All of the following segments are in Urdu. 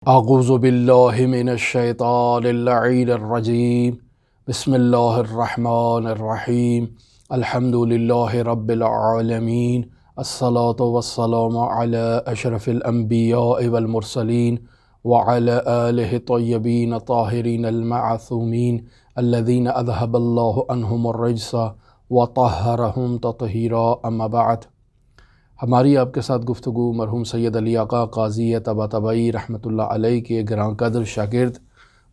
اعوذ باللہ من الشیطان اللعین الرجیم بسم اللہ الرحمن الرحیم الحمد للہ رب العالمین الصلاة والسلام علی اشرف الانبیاء والمرسلین وعلی آلہ طیبین طاہرین المعصومین الذین اذہب اللہ عنہم الرجس وطہرہم تطہیرا اما بعد۔ ہماری آپ کے ساتھ گفتگو مرحوم سید علی آقا قاضی طباطبائی رحمۃ اللہ علیہ کے گراں قدر شاگرد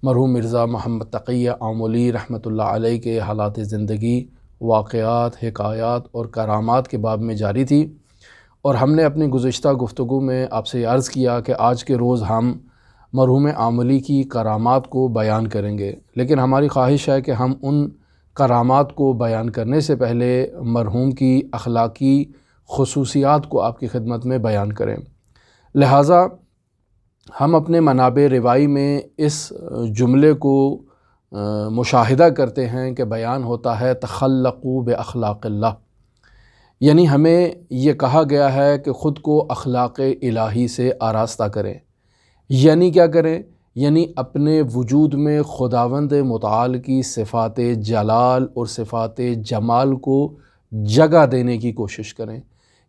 مرحوم مرزا محمد تقی آملی رحمۃ اللہ علیہ کے حالات زندگی، واقعات، حکایات اور کرامات کے باب میں جاری تھی، اور ہم نے اپنی گزشتہ گفتگو میں آپ سے عرض کیا کہ آج کے روز ہم مرحوم آملی کی کرامات کو بیان کریں گے، لیکن ہماری خواہش ہے کہ ہم ان کرامات کو بیان کرنے سے پہلے مرحوم کی اخلاقی خصوصیات کو آپ کی خدمت میں بیان کریں۔ لہٰذا ہم اپنے منابع روائی میں اس جملے کو مشاہدہ کرتے ہیں کہ بیان ہوتا ہے تخلقوا باخلاق اللہ، یعنی ہمیں یہ کہا گیا ہے کہ خود کو اخلاق الہی سے آراستہ کریں۔ یعنی کیا کریں؟ یعنی اپنے وجود میں خداوند متعال کی صفات جلال اور صفات جمال کو جگہ دینے کی کوشش کریں،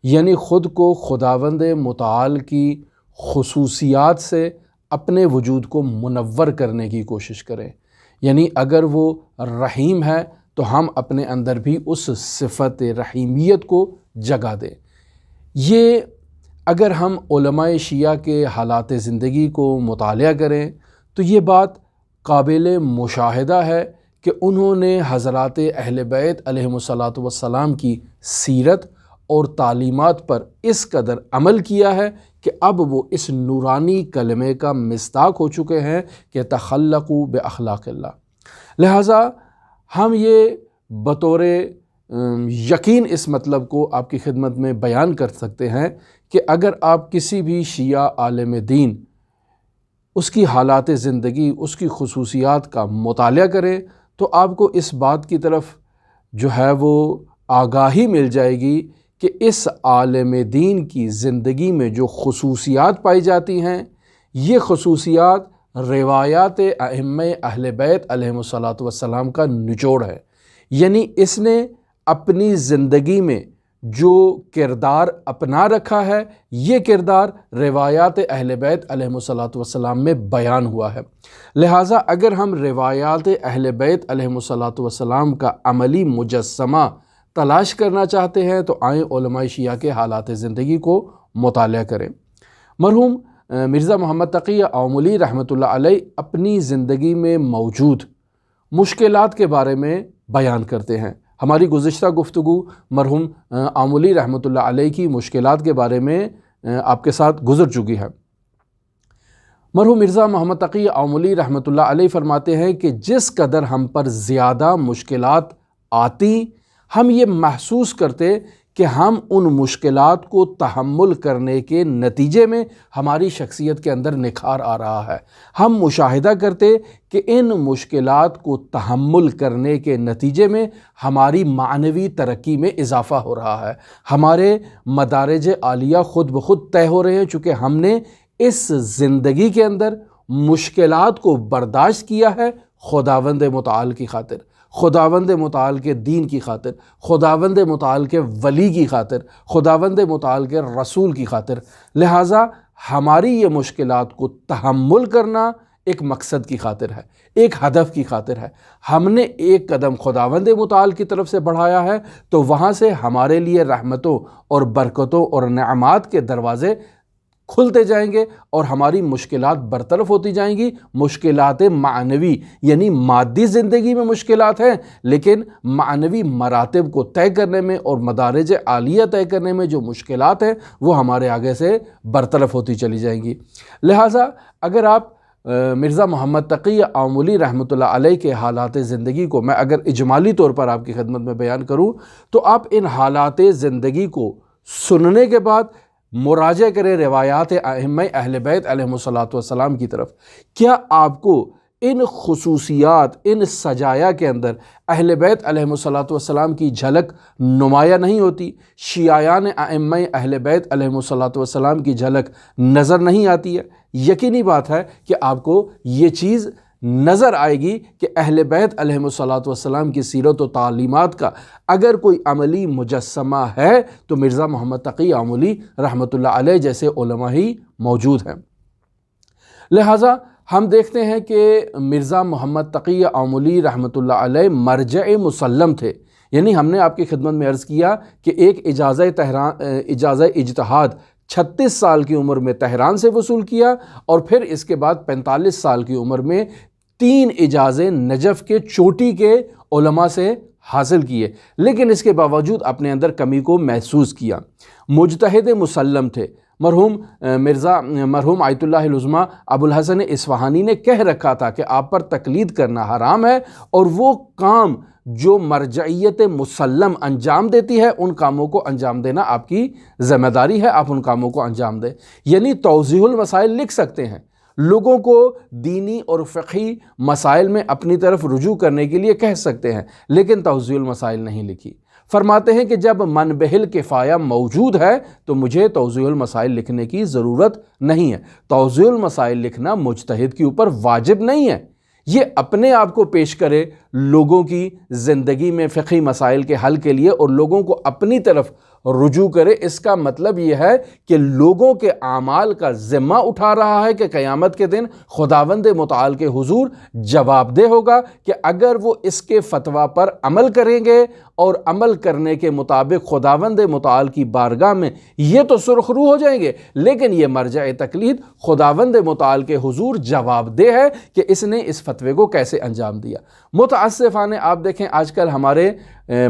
یعنی خود کو خداوند متعال کی خصوصیات سے اپنے وجود کو منور کرنے کی کوشش کریں۔ یعنی اگر وہ رحیم ہے تو ہم اپنے اندر بھی اس صفت رحیمیت کو جگہ دیں۔ یہ اگر ہم علماء شیعہ کے حالات زندگی کو مطالعہ کریں تو یہ بات قابل مشاہدہ ہے کہ انہوں نے حضرات اہل بیت علیہم الصلاۃ والسلام کی سیرت اور تعلیمات پر اس قدر عمل کیا ہے کہ اب وہ اس نورانی کلمے کا مصداق ہو چکے ہیں کہ تخلقوا باخلاق اللہ۔ لہٰذا ہم یہ بطور یقین اس مطلب کو آپ کی خدمت میں بیان کر سکتے ہیں کہ اگر آپ کسی بھی شیعہ عالم دین اس کی حالات زندگی، اس کی خصوصیات کا مطالعہ کریں تو آپ کو اس بات کی طرف جو ہے وہ آگاہی مل جائے گی کہ اس عالم دین کی زندگی میں جو خصوصیات پائی جاتی ہیں، یہ خصوصیات روایات ائمہ اہل بیت علیہم الصلاۃ والسلام کا نچوڑ ہے۔ یعنی اس نے اپنی زندگی میں جو کردار اپنا رکھا ہے، یہ کردار روایات اہل بیت علیہم الصلاۃ والسلام میں بیان ہوا ہے۔ لہٰذا اگر ہم روایات اہل بیت علیہم الصلاۃ والسلام کا عملی مجسمہ تلاش کرنا چاہتے ہیں تو آئیں علماء شیعہ کے حالات زندگی کو مطالعہ کریں۔ مرحوم مرزا محمد تقی آملی رحمۃ اللہ علیہ اپنی زندگی میں موجود مشکلات کے بارے میں بیان کرتے ہیں۔ ہماری گزشتہ گفتگو مرحوم آملی رحمۃ اللہ علیہ کی مشکلات کے بارے میں آپ کے ساتھ گزر چکی ہے۔ مرحوم مرزا محمد تقی آملی رحمۃ اللہ علیہ فرماتے ہیں کہ جس قدر ہم پر زیادہ مشکلات آتی، ہم یہ محسوس کرتے کہ ہم ان مشکلات کو تحمل کرنے کے نتیجے میں ہماری شخصیت کے اندر نکھار آ رہا ہے۔ ہم مشاہدہ کرتے کہ ان مشکلات کو تحمل کرنے کے نتیجے میں ہماری معنوی ترقی میں اضافہ ہو رہا ہے، ہمارے مدارج عالیہ خود بخود طے ہو رہے ہیں، چونکہ ہم نے اس زندگی کے اندر مشکلات کو برداشت کیا ہے خداوند متعال کی خاطر، خداوند متعال کے دین کی خاطر، خداوند متعال کے ولی کی خاطر، خداوند متعال کے رسول کی خاطر۔ لہٰذا ہماری یہ مشکلات کو تحمل کرنا ایک مقصد کی خاطر ہے، ایک ہدف کی خاطر ہے۔ ہم نے ایک قدم خداوند متعال کی طرف سے بڑھایا ہے تو وہاں سے ہمارے لیے رحمتوں اور برکتوں اور نعمات کے دروازے کھلتے جائیں گے اور ہماری مشکلات برطرف ہوتی جائیں گی۔ مشکلات معنوی یعنی مادی زندگی میں مشکلات ہیں، لیکن معنوی مراتب کو طے کرنے میں اور مدارج عالیہ طے کرنے میں جو مشکلات ہیں وہ ہمارے آگے سے برطرف ہوتی چلی جائیں گی۔ لہٰذا اگر آپ مرزا محمد تقی آملی رحمۃ اللہ علیہ کے حالات زندگی کو میں اگر اجمالی طور پر آپ کی خدمت میں بیان کروں تو آپ ان حالات زندگی کو سننے کے بعد مراجعہ کریں روایات ائمہ اہل بیت علیہم الصلاۃ والسلام کی طرف۔ کیا آپ کو ان خصوصیات، ان سجایا کے اندر اہل بیت علیہم الصلاۃ والسلام کی جھلک نمایاں نہیں ہوتی؟ شیعیان ائمہ اہل بیت علیہم الصلاۃ والسلام کی جھلک نظر نہیں آتی ہے؟ یقینی بات ہے کہ آپ کو یہ چیز نظر آئے گی کہ اہل بیت علیہم الصلاۃ والسلام کی سیرت و تعلیمات کا اگر کوئی عملی مجسمہ ہے تو مرزا محمد تقی آملی رحمۃ اللہ علیہ جیسے علماء ہی موجود ہیں۔ لہٰذا ہم دیکھتے ہیں کہ مرزا محمد تقی آملی رحمۃ اللہ علیہ مرجع مسلم تھے، یعنی ہم نے آپ کی خدمت میں عرض کیا کہ ایک اجازہ اجتہاد 36 سال کی عمر میں تہران سے وصول کیا، اور پھر اس کے بعد 45 سال کی عمر میں 3 اجازے نجف کے چوٹی کے علماء سے حاصل کیے، لیکن اس کے باوجود اپنے اندر کمی کو محسوس کیا۔ مجتہد مسلم تھے۔ مرحوم آیت اللہ العظمیٰ ابو الحسن اصفہانی نے کہہ رکھا تھا کہ آپ پر تقلید کرنا حرام ہے، اور وہ کام جو مرجعیت مسلم انجام دیتی ہے ان کاموں کو انجام دینا آپ کی ذمہ داری ہے، آپ ان کاموں کو انجام دیں۔ یعنی توضیح المسائل لکھ سکتے ہیں، لوگوں کو دینی اور فقہی مسائل میں اپنی طرف رجوع کرنے کے لیے کہہ سکتے ہیں، لیکن توضیح المسائل نہیں لکھی۔ فرماتے ہیں کہ جب منبہ الکفایہ موجود ہے تو مجھے توضیح المسائل لکھنے کی ضرورت نہیں ہے۔ توضیح المسائل لکھنا مجتہد کے اوپر واجب نہیں ہے، یہ اپنے آپ کو پیش کرے لوگوں کی زندگی میں فقہی مسائل کے حل کے لیے اور لوگوں کو اپنی طرف رجوع کرے۔ اس کا مطلب یہ ہے کہ لوگوں کے اعمال کا ذمہ اٹھا رہا ہے کہ قیامت کے دن خداوند متعال کے حضور جواب دہ ہوگا کہ اگر وہ اس کے فتویٰ پر عمل کریں گے اور عمل کرنے کے مطابق خداوند متعال کی بارگاہ میں یہ تو سرخ رو ہو جائیں گے، لیکن یہ مرجع تقلید خداوند متعال کے حضور جواب دہ ہے کہ اس نے اس فتوے کو کیسے انجام دیا۔ متاسفانہ آپ دیکھیں آج کل ہمارے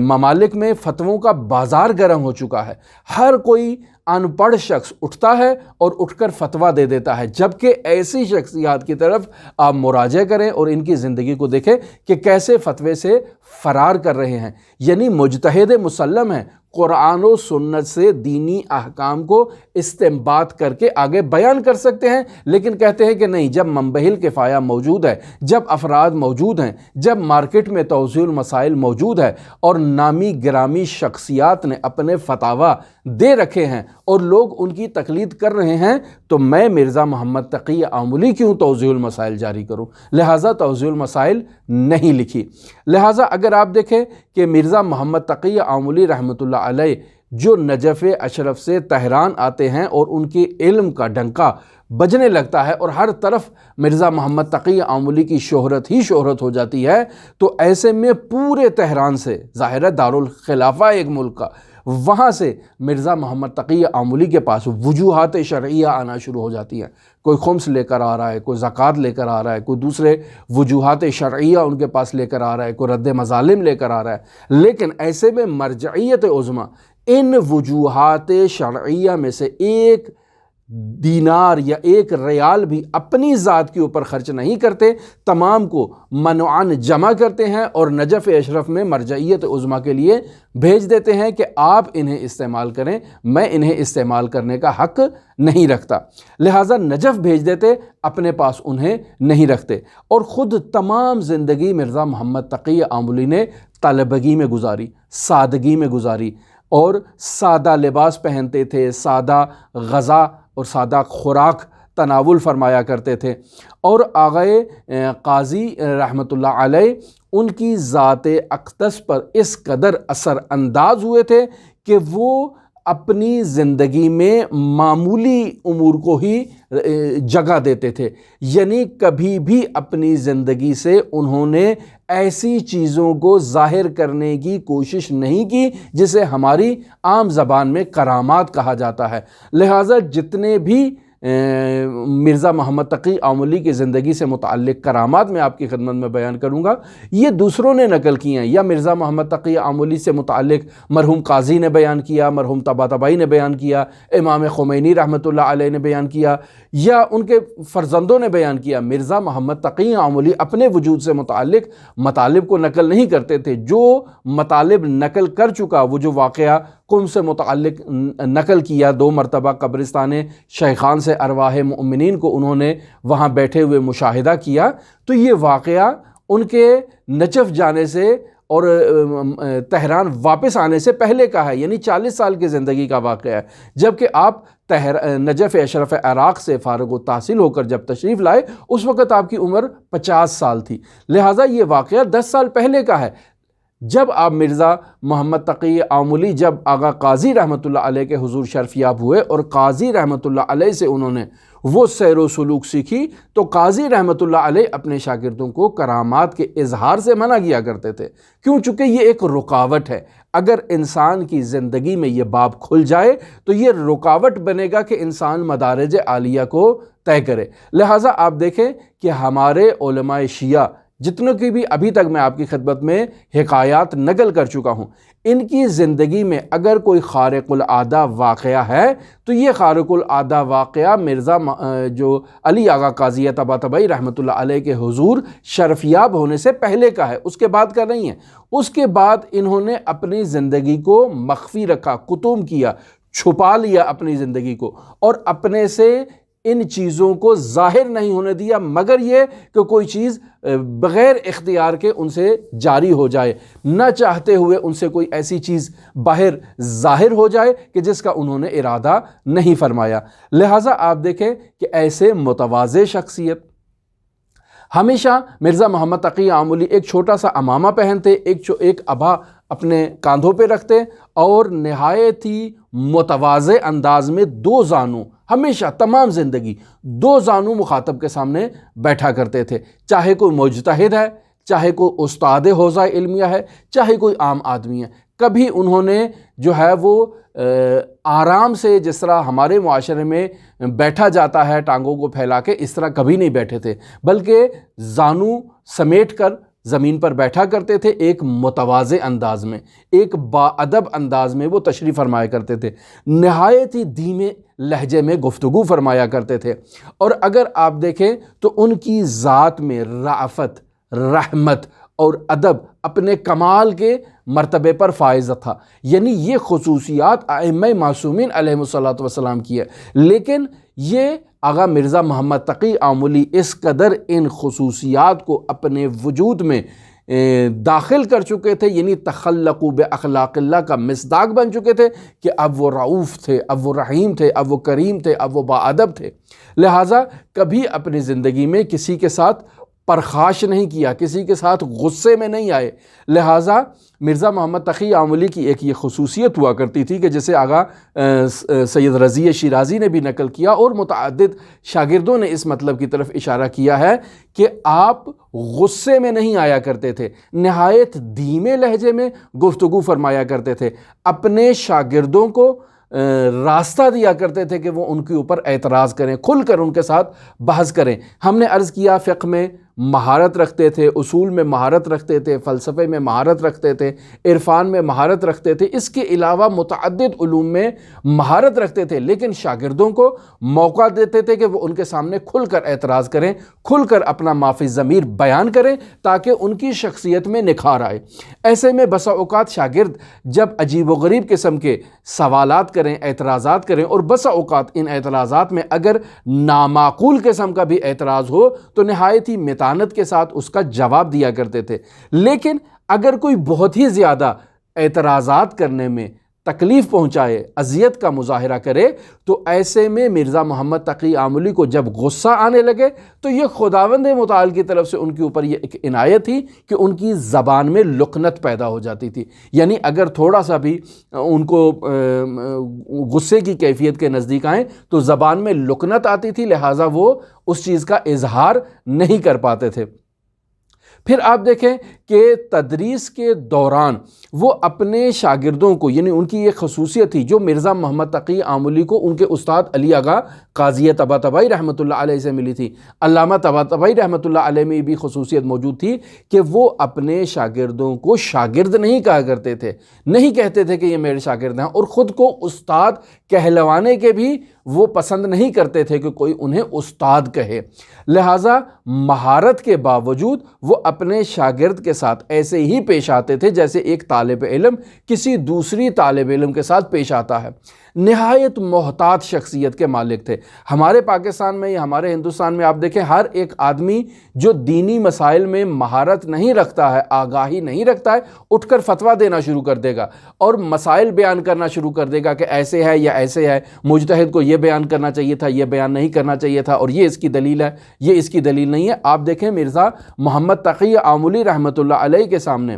ممالک میں فتووں کا بازار گرم ہو چکا ہے، ہر کوئی ان پڑھ شخص اٹھتا ہے اور اٹھ کر فتویٰ دے دیتا ہے، جبکہ ایسی شخصیات کی طرف آپ مراجعہ کریں اور ان کی زندگی کو دیکھیں کہ کیسے فتوے سے فرار کر رہے ہیں۔ یعنی مجتہد مسلم ہیں، قرآن و سنت سے دینی احکام کو استنباط کر کے آگے بیان کر سکتے ہیں، لیکن کہتے ہیں کہ نہیں، جب منبہ الکفایہ موجود ہے، جب افراد موجود ہیں، جب مارکیٹ میں توضیح المسائل موجود ہے اور نامی گرامی شخصیات نے اپنے فتاویٰ دے رکھے ہیں اور لوگ ان کی تقلید کر رہے ہیں، تو میں مرزا محمد تقی آملی کیوں توضیح المسائل جاری کروں؟ لہٰذا توضیح المسائل نہیں لکھی۔ لہٰذا اگر آپ دیکھیں کہ مرزا محمد تقی آملی رحمۃ اللہ علیہ جو نجف اشرف سے تہران آتے ہیں اور ان کے علم کا ڈنکا بجنے لگتا ہے اور ہر طرف مرزا محمد تقی آملی کی شہرت ہی شہرت ہو جاتی ہے، تو ایسے میں پورے تہران سے، ظاہر ہے دارالخلافہ ایک ملک کا، وہاں سے مرزا محمد تقی آملی کے پاس وجوہات شرعیہ آنا شروع ہو جاتی ہیں۔ کوئی خمس لے کر آ رہا ہے، کوئی زکوٰۃ لے کر آ رہا ہے، کوئی دوسرے وجوہات شرعیہ ان کے پاس لے کر آ رہا ہے، کوئی رد مظالم لے کر آ رہا ہے، لیکن ایسے میں مرجعیت عظمیٰ ان وجوہات شرعیہ میں سے ایک دینار یا ایک ریال بھی اپنی ذات کے اوپر خرچ نہیں کرتے، تمام کو منوعاً جمع کرتے ہیں اور نجف اشرف میں مرجعیت عظمیٰ کے لیے بھیج دیتے ہیں کہ آپ انہیں استعمال کریں، میں انہیں استعمال کرنے کا حق نہیں رکھتا۔ لہٰذا نجف بھیج دیتے، اپنے پاس انہیں نہیں رکھتے، اور خود تمام زندگی مرزا محمد تقی آملی نے طلبگی میں گزاری، سادگی میں گزاری، اور سادہ لباس پہنتے تھے، سادہ غذا اور سادہ خوراک تناول فرمایا کرتے تھے، اور آغائے قاضی رحمۃ اللہ علیہ ان کی ذات اقدس پر اس قدر اثر انداز ہوئے تھے کہ وہ اپنی زندگی میں معمولی امور کو ہی جگہ دیتے تھے، یعنی کبھی بھی اپنی زندگی سے انہوں نے ایسی چیزوں کو ظاہر کرنے کی کوشش نہیں کی جسے ہماری عام زبان میں کرامات کہا جاتا ہے۔ لہٰذا جتنے بھی مرزا محمد تقی آملی کی زندگی سے متعلق کرامات میں آپ کی خدمت میں بیان کروں گا، یہ دوسروں نے نقل کی ہیں، یا مرزا محمد تقی آملی سے متعلق مرحوم قاضی نے بیان کیا، مرحوم طباطبائی نے بیان کیا، امام خمینی رحمۃ اللہ علیہ نے بیان کیا، یا ان کے فرزندوں نے بیان کیا۔ مرزا محمد تقی آملی اپنے وجود سے متعلق مطالب کو نقل نہیں کرتے تھے، جو مطالب نقل کر چکا، وہ جو واقعہ قم سے متعلق نقل کیا، 2 مرتبہ قبرستان شیخان سے ارواح مؤمنین کو انہوں نے وہاں بیٹھے ہوئے مشاہدہ کیا، تو یہ واقعہ ان کے نجف جانے سے اور تہران واپس آنے سے پہلے کا ہے، یعنی 40 سال کی زندگی کا واقعہ ہے، جبکہ آپ نجف اشرف عراق سے فارغ التحصیل ہو کر جب تشریف لائے اس وقت آپ کی عمر 50 سال تھی، لہٰذا یہ واقعہ 10 سال پہلے کا ہے۔ جب آپ مرزا محمد تقی آملی جب آغا قاضی رحمۃ اللہ علیہ کے حضور شرفیاب ہوئے اور قاضی رحمۃ اللہ علیہ سے انہوں نے وہ سیر و سلوک سیکھی، تو قاضی رحمۃ اللہ علیہ اپنے شاگردوں کو کرامات کے اظہار سے منع کیا کرتے تھے، کیوں؟ چونکہ یہ ایک رکاوٹ ہے۔ اگر انسان کی زندگی میں یہ باب کھل جائے تو یہ رکاوٹ بنے گا کہ انسان مدارج عالیہ کو طے کرے۔ لہٰذا آپ دیکھیں کہ ہمارے علماء شیعہ جتنوں کی بھی ابھی تک میں آپ کی خدمت میں حکایات نقل کر چکا ہوں، ان کی زندگی میں اگر کوئی خارق العادہ واقعہ ہے تو یہ خارق العادہ واقعہ مرزا جو علی آغا قاضی طباطبائی رحمۃ اللہ علیہ کے حضور شرفیاب ہونے سے پہلے کا ہے، اس کے بعد کا نہیں ہے۔ اس کے بعد انہوں نے اپنی زندگی کو مخفی رکھا، کتم کیا، چھپا لیا اپنی زندگی کو، اور اپنے سے ان چیزوں کو ظاہر نہیں ہونے دیا مگر یہ کہ کوئی چیز بغیر اختیار کے ان سے جاری ہو جائے، نہ چاہتے ہوئے ان سے کوئی ایسی چیز باہر ظاہر ہو جائے کہ جس کا انہوں نے ارادہ نہیں فرمایا۔ لہٰذا آپ دیکھیں کہ ایسے متواضع شخصیت، ہمیشہ مرزا محمد تقی آملی ایک چھوٹا سا عمامہ پہنتے، ایک ابا اپنے کاندھوں پہ رکھتے، اور نہایت ہی متواضع انداز میں 2 زانو، ہمیشہ تمام زندگی 2 زانو مخاطب کے سامنے بیٹھا کرتے تھے، چاہے کوئی مجتہد ہے، چاہے کوئی استاد حوزہ علمیہ ہے، چاہے کوئی عام آدمی ہے۔ کبھی انہوں نے جو ہے وہ آرام سے جس طرح ہمارے معاشرے میں بیٹھا جاتا ہے ٹانگوں کو پھیلا کے، اس طرح کبھی نہیں بیٹھے تھے، بلکہ زانو سمیٹ کر زمین پر بیٹھا کرتے تھے، ایک متواضع انداز میں، ایک باادب انداز میں وہ تشریف فرمایا کرتے تھے، نہایت ہی دھیمے لہجے میں گفتگو فرمایا کرتے تھے، اور اگر آپ دیکھیں تو ان کی ذات میں رأفت، رحمت اور ادب اپنے کمال کے مرتبے پر فائز تھا۔ یعنی یہ خصوصیات ائمہ معصومین علیہم الصلاۃ والسلام کی ہے، لیکن یہ آغا مرزا محمد تقی آملی اس قدر ان خصوصیات کو اپنے وجود میں داخل کر چکے تھے، یعنی تخلقوا باخلاق اللہ کا مصداق بن چکے تھے کہ اب وہ رعوف تھے، اب وہ رحیم تھے، اب وہ کریم تھے، اب وہ باادب تھے۔ لہٰذا کبھی اپنی زندگی میں کسی کے ساتھ پرخاش نہیں کیا، کسی کے ساتھ غصے میں نہیں آئے۔ لہٰذا مرزا محمد تقی آملی کی ایک یہ خصوصیت ہوا کرتی تھی کہ جسے آغا سید رضی شیرازی نے بھی نقل کیا، اور متعدد شاگردوں نے اس مطلب کی طرف اشارہ کیا ہے کہ آپ غصے میں نہیں آیا کرتے تھے، نہایت دھیمے لہجے میں گفتگو فرمایا کرتے تھے، اپنے شاگردوں کو راستہ دیا کرتے تھے کہ وہ ان کے اوپر اعتراض کریں، کھل کر ان کے ساتھ بحث کریں۔ ہم نے عرض کیا فقہ میں مہارت رکھتے تھے، اصول میں مہارت رکھتے تھے، فلسفے میں مہارت رکھتے تھے، عرفان میں مہارت رکھتے تھے، اس کے علاوہ متعدد علوم میں مہارت رکھتے تھے، لیکن شاگردوں کو موقع دیتے تھے کہ وہ ان کے سامنے کھل کر اعتراض کریں، کھل کر اپنا ما فی الضمیر بیان کریں تاکہ ان کی شخصیت میں نکھار آئے۔ ایسے میں بسا اوقات شاگرد جب عجیب و غریب قسم کے سوالات کریں، اعتراضات کریں، اور بسا اوقات ان اعتراضات میں اگر نامعقول قسم کا بھی اعتراض ہو تو نہایت ہی متانت کے ساتھ اس کا جواب دیا کرتے تھے، لیکن اگر کوئی بہت ہی زیادہ اعتراضات کرنے میں تکلیف پہنچائے، اذیت کا مظاہرہ کرے، تو ایسے میں مرزا محمد تقی آملی کو جب غصہ آنے لگے تو یہ خداوند متعال کی طرف سے ان کے اوپر یہ ایک عنایت تھی کہ ان کی زبان میں لکنت پیدا ہو جاتی تھی، یعنی اگر تھوڑا سا بھی ان کو غصے کی کیفیت کے نزدیک آئیں تو زبان میں لکنت آتی تھی، لہٰذا وہ اس چیز کا اظہار نہیں کر پاتے تھے۔ پھر آپ دیکھیں کہ تدریس کے دوران وہ اپنے شاگردوں کو، یعنی ان کی یہ خصوصیت تھی جو مرزا محمد تقی آملی کو ان کے استاد علی آغا قاضی طباطبائی رحمۃ اللہ علیہ سے ملی تھی، علامہ طباطبائی رحمۃ اللہ علیہ میں بھی خصوصیت موجود تھی کہ وہ اپنے شاگردوں کو شاگرد نہیں کہا کرتے تھے، نہیں کہتے تھے کہ یہ میرے شاگرد ہیں، اور خود کو استاد کہلوانے کے بھی وہ پسند نہیں کرتے تھے کہ کوئی انہیں استاد کہے۔ لہٰذا مہارت کے باوجود وہ اپنے شاگرد کے ساتھ ایسے ہی پیش آتے تھے جیسے ایک طالب علم کسی دوسری طالب علم کے ساتھ پیش آتا ہے۔ نہایت محتاط شخصیت کے مالک تھے۔ ہمارے پاکستان میں یا ہمارے ہندوستان میں آپ دیکھیں، ہر ایک آدمی جو دینی مسائل میں مہارت نہیں رکھتا ہے، آگاہی نہیں رکھتا ہے، اٹھ کر فتویٰ دینا شروع کر دے گا اور مسائل بیان کرنا شروع کر دے گا کہ ایسے ہے یا ایسے ہے، مجتہد کو یہ بیان کرنا چاہیے تھا، یہ بیان نہیں کرنا چاہیے تھا، اور یہ اس کی دلیل ہے، یہ اس کی دلیل نہیں ہے۔ آپ دیکھیں مرزا محمد تقی آملی رحمۃ اللہ علیہ کے سامنے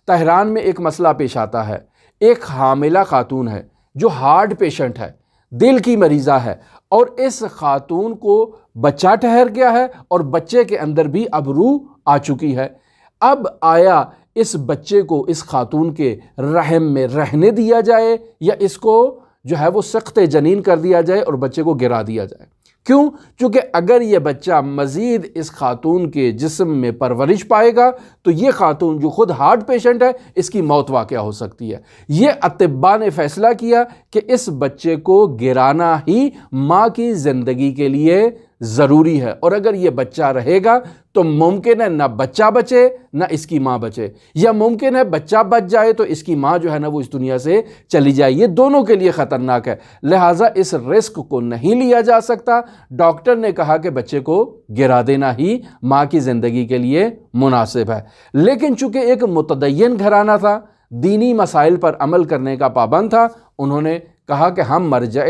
تہران میں ایک مسئلہ پیش آتا ہے۔ ایک حاملہ خاتون ہے جو ہارٹ پیشنٹ ہے، دل کی مریضہ ہے، اور اس خاتون کو بچہ ٹھہر گیا ہے اور بچے کے اندر بھی اب روح آ چکی ہے۔ اب آیا اس بچے کو اس خاتون کے رحم میں رہنے دیا جائے یا اس کو جو ہے وہ سخت جنین کر دیا جائے اور بچے کو گرا دیا جائے؟ کیوں؟ چونکہ اگر یہ بچہ مزید اس خاتون کے جسم میں پرورش پائے گا تو یہ خاتون جو خود ہارٹ پیشنٹ ہے، اس کی موت واقع ہو سکتی ہے۔ یہ اطباء نے فیصلہ کیا کہ اس بچے کو گرانا ہی ماں کی زندگی کے لیے ضروری ہے، اور اگر یہ بچہ رہے گا تو ممکن ہے نہ بچہ بچے نہ اس کی ماں بچے، یا ممکن ہے بچہ بچ جائے تو اس کی ماں جو ہے نا وہ اس دنیا سے چلی جائے۔ یہ دونوں کے لیے خطرناک ہے، لہٰذا اس رسک کو نہیں لیا جا سکتا۔ ڈاکٹر نے کہا کہ بچے کو گرا دینا ہی ماں کی زندگی کے لیے مناسب ہے۔ لیکن چونکہ ایک متدین گھرانہ تھا، دینی مسائل پر عمل کرنے کا پابند تھا، انہوں نے کہا کہ ہم مرجع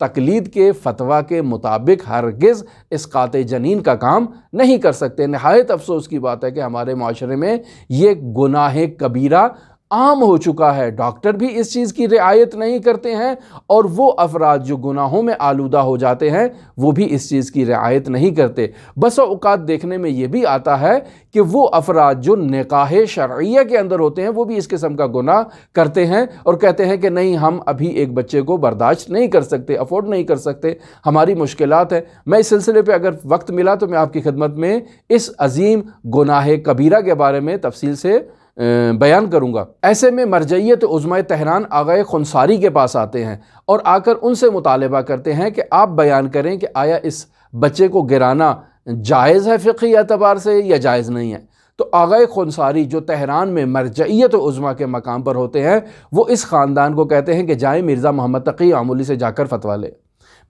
تقلید کے فتویٰ کے مطابق ہرگز اسقاط جنین کا کام نہیں کر سکتے۔ نہایت افسوس کی بات ہے کہ ہمارے معاشرے میں یہ گناہ کبیرہ عام ہو چکا ہے۔ ڈاکٹر بھی اس چیز کی رعایت نہیں کرتے ہیں، اور وہ افراد جو گناہوں میں آلودہ ہو جاتے ہیں وہ بھی اس چیز کی رعایت نہیں کرتے۔ بسا اوقات دیکھنے میں یہ بھی آتا ہے کہ وہ افراد جو نکاح شرعیہ کے اندر ہوتے ہیں وہ بھی اس قسم کا گناہ کرتے ہیں اور کہتے ہیں کہ نہیں، ہم ابھی ایک بچے کو برداشت نہیں کر سکتے، افورڈ نہیں کر سکتے، ہماری مشکلات ہیں۔ میں اس سلسلے پہ اگر وقت ملا تو میں آپ کی خدمت میں اس عظیم گناہ کبیرہ کے بارے میں تفصیل سے بیان کروں گا۔ ایسے میں مرجعیت عظمائے تہران آغا خنثاری کے پاس آتے ہیں اور آ کر ان سے مطالبہ کرتے ہیں کہ آپ بیان کریں کہ آیا اس بچے کو گرانا جائز ہے فقہی اعتبار سے یا جائز نہیں ہے۔ تو آغا خنثاری جو تہران میں مرجعیت عظمیٰ کے مقام پر ہوتے ہیں، وہ اس خاندان کو کہتے ہیں کہ جائیں مرزا محمد تقی آملی سے جا کر فتویٰ لیں۔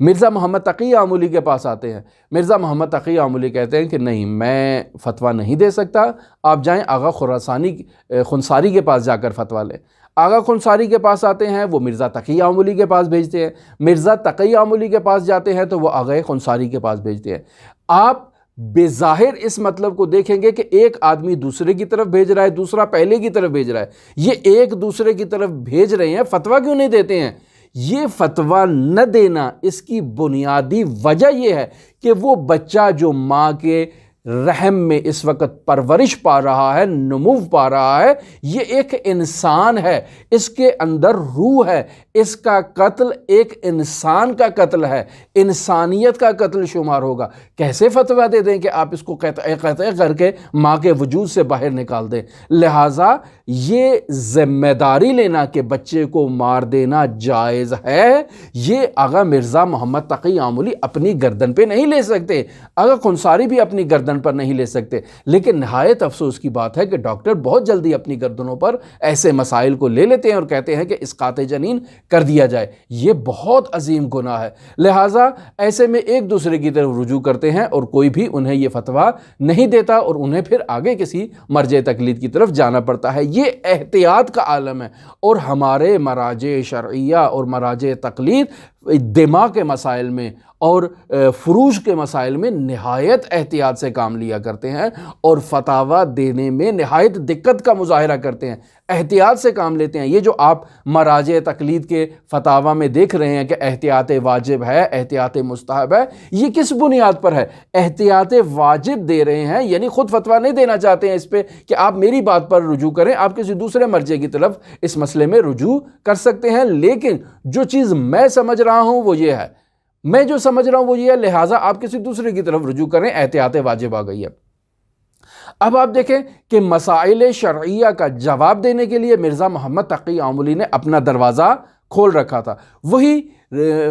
مرزا محمد تقی آملی کے پاس آتے ہیں۔ مرزا محمد تقی آملی کہتے ہیں کہ نہیں، میں فتویٰ نہیں دے سکتا، آپ جائیں آغا خنثاری کے پاس جا کر فتویٰ لیں۔ آغا خنثاری کے پاس آتے ہیں، وہ مرزا تقی آملی کے پاس بھیجتے ہیں۔ مرزا تقی آملی کے پاس جاتے ہیں تو وہ آغا خنثاری کے پاس بھیجتے ہیں۔ آپ بظاہر اس مطلب کو دیکھیں گے کہ ایک آدمی دوسرے کی طرف بھیج رہا ہے، دوسرا پہلے کی طرف بھیج رہا ہے۔ یہ ایک دوسرے کی طرف بھیج رہے ہیں، فتویٰ کیوں نہیں دیتے ہیں؟ یہ فتویٰ نہ دینا اس کی بنیادی وجہ یہ ہے کہ وہ بچہ جو ماں کے رحم میں اس وقت پرورش پا رہا ہے، نمو پا رہا ہے، یہ ایک انسان ہے، اس کے اندر روح ہے، اس کا قتل ایک انسان کا قتل ہے، انسانیت کا قتل شمار ہوگا۔ کیسے فتویٰ دے دیں کہ آپ اس کو قطع کر کے ماں کے وجود سے باہر نکال دیں؟ لہٰذا یہ ذمہ داری لینا کہ بچے کو مار دینا جائز ہے، یہ آغا مرزا محمد تقی آملی اپنی گردن پہ نہیں لے سکتے، آغا خنثاری بھی اپنی گردن پر نہیں لے سکتے۔ لیکن نہایت افسوس کی بات ہے کہ ڈاکٹر بہت جلدی اپنی گردنوں پر ایسے مسائل کو لے لیتے ہیں اور کہتے ہیں کہ اسقاط جنین کر دیا جائے۔ یہ بہت عظیم گناہ ہے، لہٰذا ایسے میں ایک دوسرے کی طرف رجوع کرتے ہیں اور کوئی بھی انہیں یہ فتویٰ نہیں دیتا اور انہیں پھر آگے کسی مرجع تقلید کی طرف جانا پڑتا ہے۔ یہ احتیاط کا عالم ہے، اور ہمارے مراجع شرعیہ اور مراجع تقلید دماغ کے مسائل میں اور فروج کے مسائل میں نہایت احتیاط سے کام لیا کرتے ہیں اور فتاویٰ دینے میں نہایت دقت کا مظاہرہ کرتے ہیں، احتیاط سے کام لیتے ہیں۔ یہ جو آپ مراجع تقلید کے فتاویٰ میں دیکھ رہے ہیں کہ احتیاط واجب ہے، احتیاط مستحب ہے، یہ کس بنیاد پر ہے؟ احتیاط واجب دے رہے ہیں، یعنی خود فتویٰ نہیں دینا چاہتے ہیں اس پہ کہ آپ میری بات پر رجوع کریں، آپ کسی دوسرے مرجع کی طرف اس مسئلے میں رجوع کر سکتے ہیں۔ لیکن جو چیز میں سمجھ رہا ہوں وہ یہ ہے، میں جو سمجھ رہا ہوں وہ یہ ہے، لہٰذا آپ کسی دوسرے کی طرف رجوع کریں، احتیاط واجب آ گئی ہے۔ اب آپ دیکھیں کہ مسائل شرعیہ کا جواب دینے کے لیے مرزا محمد تقی آملی نے اپنا دروازہ کھول رکھا تھا۔ وہی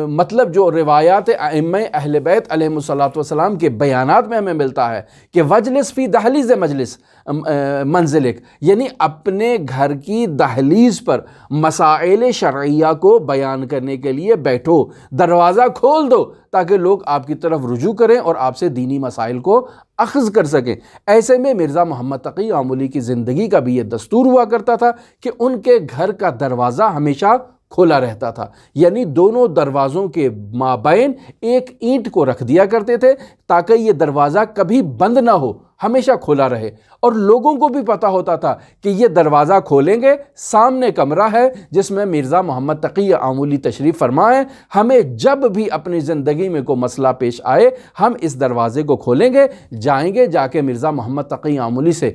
مطلب جو روایات ائمہ اہل بیت علیہم الصلوۃ والسلام کے بیانات میں ہمیں ملتا ہے کہ وجلس فی دہلیز مجلس منزلک، یعنی اپنے گھر کی دہلیز پر مسائل شرعیہ کو بیان کرنے کے لیے بیٹھو، دروازہ کھول دو تاکہ لوگ آپ کی طرف رجوع کریں اور آپ سے دینی مسائل کو اخذ کر سکیں۔ ایسے میں مرزا محمد تقی آملی کی زندگی کا بھی یہ دستور ہوا کرتا تھا کہ ان کے گھر کا دروازہ ہمیشہ کھلا رہتا تھا، یعنی دونوں دروازوں کے مابین ایک اینٹ کو رکھ دیا کرتے تھے تاکہ یہ دروازہ کبھی بند نہ ہو، ہمیشہ کھلا رہے، اور لوگوں کو بھی پتہ ہوتا تھا کہ یہ دروازہ کھولیں گے سامنے کمرہ ہے جس میں مرزا محمد تقی آملی تشریف فرما ہے، ہمیں جب بھی اپنی زندگی میں کوئی مسئلہ پیش آئے ہم اس دروازے کو کھولیں گے، جائیں گے، جا کے مرزا محمد تقی آملی سے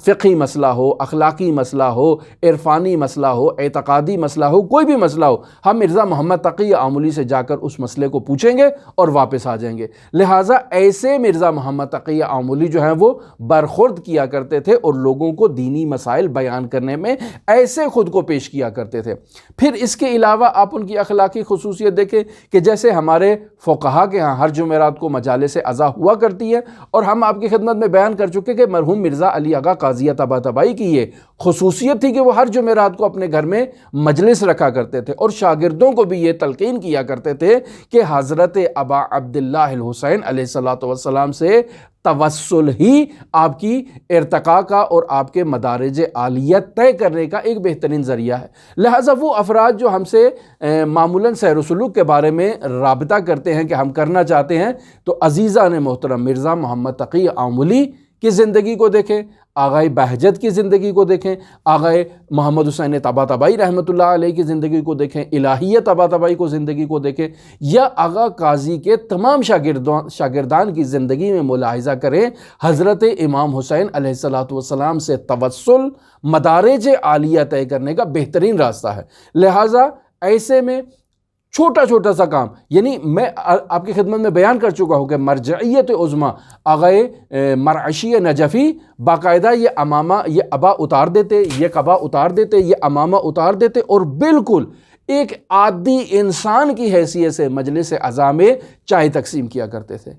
فقہی مسئلہ ہو، اخلاقی مسئلہ ہو، عرفانی مسئلہ ہو، اعتقادی مسئلہ ہو، کوئی بھی مسئلہ ہو، ہم مرزا محمد تقی آملی سے جا کر اس مسئلے کو پوچھیں گے اور واپس آ جائیں گے۔ لہٰذا ایسے مرزا محمد تقی آملی جو ہیں وہ برخورد کیا کرتے تھے اور لوگوں کو دینی مسائل بیان کرنے میں ایسے خود کو پیش کیا کرتے تھے۔ پھر اس کے علاوہ آپ ان کی اخلاقی خصوصیت دیکھیں کہ جیسے ہمارے فقہا کے ہاں ہر جمعرات کو مجالس عزا ہوا کرتی ہے، اور ہم آپ کی خدمت میں بیان کر چکے کہ مرحوم مرزا علی آغا قاضی طباطبائی کی یہ خصوصیت تھی کہ وہ ہر جمعرات کو اپنے گھر میں مجلس رکھا کرتے تھے اور شاگردوں کو بھی یہ تلقین کیا کرتے تھے کہ حضرت ابا عبداللہ الحسین علیہ السلام سے توسل ہی آپ کی ارتقاء کا اور آپ کے مدارج عالیہ طے کرنے کا ایک بہترین ذریعہ ہے۔ لہٰذا وہ افراد جو ہم سے معمولاً سیر و سلوک کے بارے میں رابطہ کرتے ہیں کہ ہم کرنا چاہتے ہیں، تو عزیزان محترم مرزا محمد تقی آملی کی زندگی کو دیکھیں، آغائے بہجت کی زندگی کو دیکھیں، آغائے محمد حسین طباطبائی رحمۃ اللہ علیہ کی زندگی کو دیکھیں، الہیہ طباطبائی کو زندگی کو دیکھیں، یا آغا قاضی کے تمام شاگردان کی زندگی میں ملاحظہ کریں، حضرت امام حسین علیہ السلام سے توسل مدارج عالیہ طے کرنے کا بہترین راستہ ہے۔ لہٰذا ایسے میں چھوٹا چھوٹا سا کام، یعنی میں آپ کی خدمت میں بیان کر چکا ہوں کہ مرجعیت عظمیٰ آغائے مرعشی نجفی باقاعدہ یہ امامہ، یہ ابا اتار دیتے، یہ قبا اتار دیتے، یہ امامہ اتار دیتے، اور بالکل ایک عادی انسان کی حیثیت سے مجلس عزا میں چائے تقسیم کیا کرتے تھے۔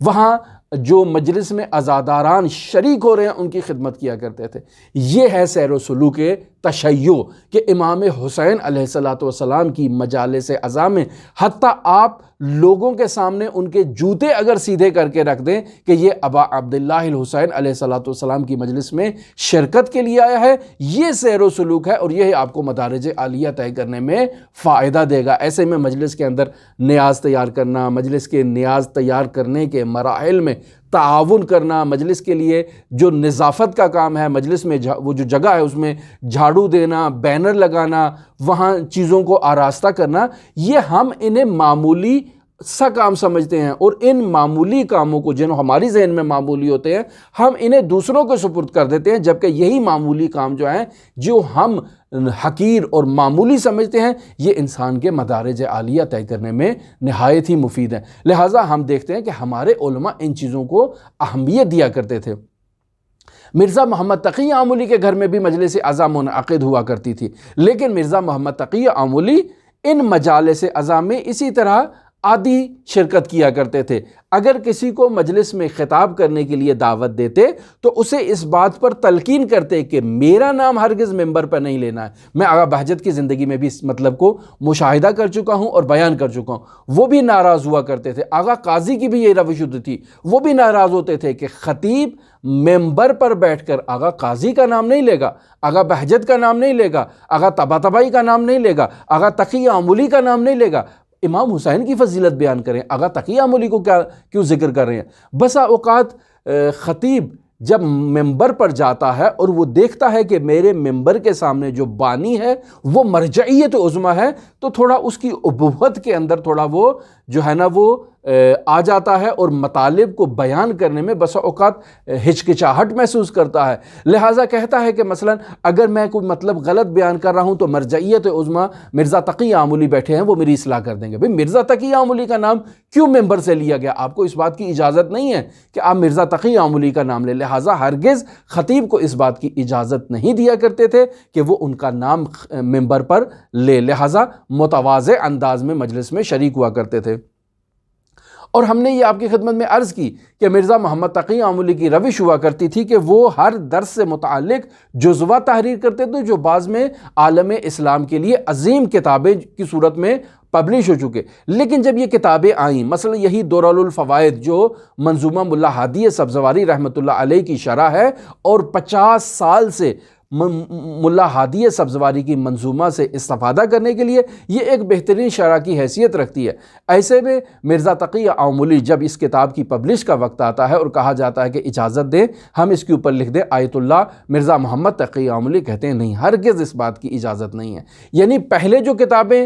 وہاں جو مجلس میں عزاداران شریک ہو رہے ہیں ان کی خدمت کیا کرتے تھے۔ یہ ہے سیر و سلوک تشیع کہ امام حسین علیہ السلام کی مجالس عزا میں حتیٰ آپ لوگوں کے سامنے ان کے جوتے اگر سیدھے کر کے رکھ دیں کہ یہ ابا عبداللہ الحسین علیہ السلام کی مجلس میں شرکت کے لیے آیا ہے، یہ سیر و سلوک ہے اور یہ آپ کو مدارج عالیہ طے کرنے میں فائدہ دے گا۔ ایسے میں مجلس کے اندر نیاز تیار کرنا، مجلس کے نیاز تیار کرنے کے مراحل میں تعاون کرنا، مجلس کے لیے جو نظافت کا کام ہے، مجلس میں وہ جو جگہ ہے اس میں جھاڑو دینا، بینر لگانا، وہاں چیزوں کو آراستہ کرنا، یہ ہم انہیں معمولی سا کام سمجھتے ہیں، اور ان معمولی کاموں کو جن ہماری ذہن میں معمولی ہوتے ہیں ہم انہیں دوسروں کو سپرد کر دیتے ہیں، جبکہ یہی معمولی کام جو ہیں جو ہم حقیر اور معمولی سمجھتے ہیں یہ انسان کے مدارج عالیہ طے کرنے میں نہایت ہی مفید ہیں۔ لہٰذا ہم دیکھتے ہیں کہ ہمارے علماء ان چیزوں کو اہمیت دیا کرتے تھے۔ مرزا محمد تقی آملی کے گھر میں بھی مجلس عزا منعقد ہوا کرتی تھی، لیکن مرزا محمد تقی آملی ان مجالس عزا میں اسی طرح عادی شرکت کیا کرتے تھے۔ اگر کسی کو مجلس میں خطاب کرنے کے لیے دعوت دیتے تو اسے اس بات پر تلقین کرتے کہ میرا نام ہرگز ممبر پر نہیں لینا ہے۔ میں آغا بہجت کی زندگی میں بھی اس مطلب کو مشاہدہ کر چکا ہوں اور بیان کر چکا ہوں۔ وہ بھی ناراض ہوا کرتے تھے، آغا قاضی کی بھی یہ روش تھی، وہ بھی ناراض ہوتے تھے کہ خطیب ممبر پر بیٹھ کر آغا قاضی کا نام نہیں لے گا، آغا بہجت کا نام نہیں لے گا، آغا طباطبائی کا نام نہیں لے گا، آغا تقی آملی کا نام نہیں لے گا۔ امام حسین کی فضیلت بیان کریں، آغا تقی آملی کو کیوں ذکر کر رہے ہیں؟ بسا اوقات خطیب جب ممبر پر جاتا ہے اور وہ دیکھتا ہے کہ میرے ممبر کے سامنے جو بانی ہے وہ مرجعیت عظمیٰ ہے، تو تھوڑا اس کی ابوت کے اندر تھوڑا وہ جو ہے نا وہ آ جاتا ہے اور مطالب کو بیان کرنے میں بسا اوقات ہچکچاہٹ محسوس کرتا ہے، لہٰذا کہتا ہے کہ مثلا اگر میں کوئی مطلب غلط بیان کر رہا ہوں تو مرجعیت عظمیٰ مرزا تقی آملی بیٹھے ہیں، وہ میری اصلاح کر دیں گے۔ بھئی مرزا تقی آملی کا نام کیوں ممبر سے لیا گیا؟ آپ کو اس بات کی اجازت نہیں ہے کہ آپ مرزا تقی آملی کا نام لیں، لہٰذا ہرگز خطیب کو اس بات کی اجازت نہیں دیا کرتے تھے کہ وہ ان کا نام ممبر پر لے، لہٰذا متواضع انداز میں مجلس میں شریک ہوا کرتے تھے۔ اور ہم نے یہ آپ کی خدمت میں عرض کی کہ مرزا محمد تقی آملی کی روش ہوا کرتی تھی کہ وہ ہر درس سے متعلق جزوہ تحریر کرتے تھے، جو بعض میں عالم اسلام کے لیے عظیم کتابیں کی صورت میں پبلش ہو چکے۔ لیکن جب یہ کتابیں آئیں، مثلا یہی دورال الفوائد جو منظومہ ملا ہادی سبزواری رحمۃ اللہ علیہ کی شرح ہے اور 50 سال سے ملا ہادی سبزواری کی منظومہ سے استفادہ کرنے کے لیے یہ ایک بہترین شرح کی حیثیت رکھتی ہے، ایسے میں مرزا تقی آملی جب اس کتاب کی پبلش کا وقت آتا ہے اور کہا جاتا ہے کہ اجازت دیں ہم اس کے اوپر لکھ دیں آیت اللہ مرزا محمد تقی آملی، کہتے ہیں نہیں، ہرگز اس بات کی اجازت نہیں ہے۔ یعنی پہلے جو کتابیں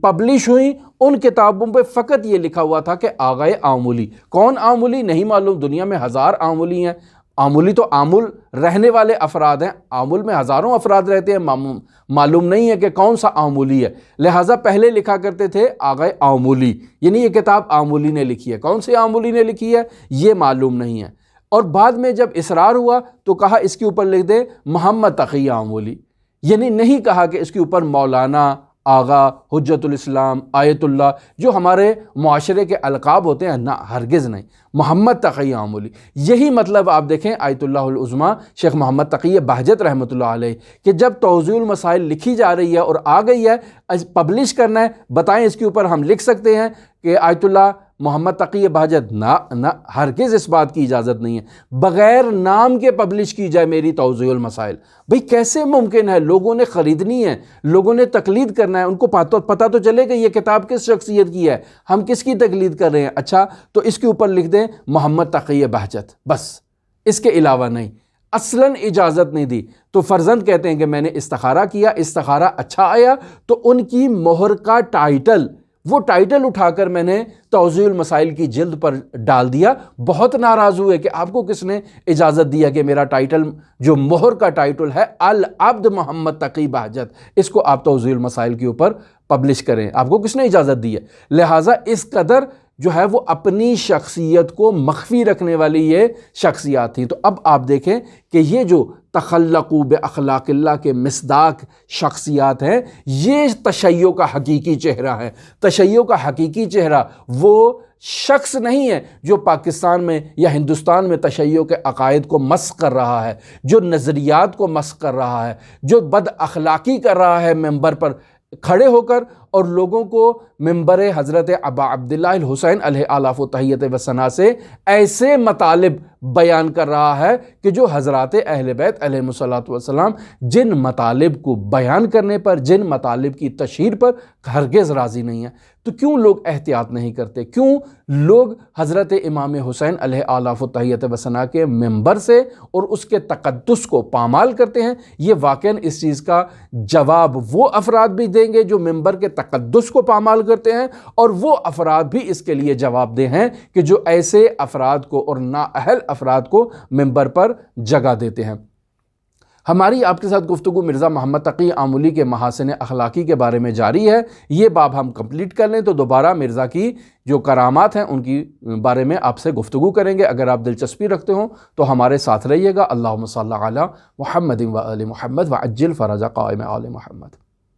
پبلش ہوئیں ان کتابوں پہ فقط یہ لکھا ہوا تھا کہ آغائے آملی، کون آملی نہیں معلوم، دنیا میں ہزار آملی ہیں، آملی تو آمل رہنے والے افراد ہیں، آمل میں ہزاروں افراد رہتے ہیں، معلوم نہیں ہے کہ کون سا آملی ہے، لہٰذا پہلے لکھا کرتے تھے آغائے آملی، یعنی یہ کتاب آملی نے لکھی ہے، کون سے آملی نے لکھی ہے یہ معلوم نہیں ہے۔ اور بعد میں جب اصرار ہوا تو کہا اس کے اوپر لکھ دے محمد تقی آملی، یعنی نہیں کہا کہ اس کے اوپر مولانا، آغا، حجت الاسلام، آیت اللہ جو ہمارے معاشرے کے القاب ہوتے ہیں، نہ ہرگز نہیں، محمد تقی آملی۔ یہی مطلب آپ دیکھیں آیت اللہ العظمیٰ شیخ محمد تقی بہجت رحمۃ اللہ علیہ کہ جب توضیح المسائل لکھی جا رہی ہے اور آ گئی ہے، پبلش کرنا ہے، بتائیں اس کے اوپر ہم لکھ سکتے ہیں کہ آیت اللہ محمد تقی بہجت؟ نہ ہرگز اس بات کی اجازت نہیں ہے، بغیر نام کے پبلش کی جائے میری توضیح المسائل۔ بھئی کیسے ممکن ہے؟ لوگوں نے خریدنی ہے، لوگوں نے تقلید کرنا ہے، ان کو پتہ تو چلے کہ یہ کتاب کس شخصیت کی ہے، ہم کس کی تقلید کر رہے ہیں۔ اچھا تو اس کے اوپر لکھ دیں محمد تقی بہجت، بس اس کے علاوہ نہیں، اصلاً اجازت نہیں دی۔ تو فرزند کہتے ہیں کہ میں نے استخارہ کیا، استخارہ اچھا آیا تو ان کی مہر کا ٹائٹل، وہ ٹائٹل اٹھا کر میں نے توضیح المسائل کی جلد پر ڈال دیا، بہت ناراض ہوئے کہ آپ کو کس نے اجازت دیا کہ میرا ٹائٹل جو مہر کا ٹائٹل ہے العبد محمد تقی بہجت، اس کو آپ توضیح المسائل کے اوپر پبلش کریں، آپ کو کس نے اجازت دی ہے؟ لہٰذا اس قدر جو ہے وہ اپنی شخصیت کو مخفی رکھنے والی یہ شخصیات تھیں۔ تو اب آپ دیکھیں کہ یہ جو تخلقوا باخلاق اللہ کے مصداق شخصیات ہیں، یہ تشیع کا حقیقی چہرہ ہے۔ تشیع کا حقیقی چہرہ وہ شخص نہیں ہے جو پاکستان میں یا ہندوستان میں تشیع کے عقائد کو مسخ کر رہا ہے، جو نظریات کو مسخ کر رہا ہے، جو بد اخلاقی کر رہا ہے ممبر پر کھڑے ہو کر اور لوگوں کو ممبر حضرت ابا عبداللہ الحسین علیہ آلاف و تحیت و ثنا سے ایسے مطالب بیان کر رہا ہے کہ جو حضرات اہل بیت علیہ الصلوۃ والسلام جن مطالب کو بیان کرنے پر، جن مطالب کی تشہیر پر ہرگز راضی نہیں ہیں۔ تو کیوں لوگ احتیاط نہیں کرتے؟ کیوں لوگ حضرت امام حسین علیہ آلاف و تحیت و ثنا کے ممبر سے اور اس کے تقدس کو پامال کرتے ہیں؟ یہ واقعاً اس چیز کا جواب وہ افراد بھی دیں گے جو ممبر کے تقدس کو پامال کرتے ہیں، اور وہ افراد بھی اس کے لیے جواب دہ ہیں کہ جو ایسے افراد کو اور نااہل افراد کو ممبر پر جگہ دیتے ہیں۔ ہماری آپ کے ساتھ گفتگو مرزا محمد تقی آملی کے محاسن اخلاقی کے بارے میں جاری ہے، یہ باب ہم کمپلیٹ کر لیں تو دوبارہ مرزا کی جو کرامات ہیں ان کی بارے میں آپ سے گفتگو کریں گے۔ اگر آپ دلچسپی رکھتے ہوں تو ہمارے ساتھ رہیے گا۔ اللہم صلی علی محمد و آل محمد وعجل فرج قائم آل محمد۔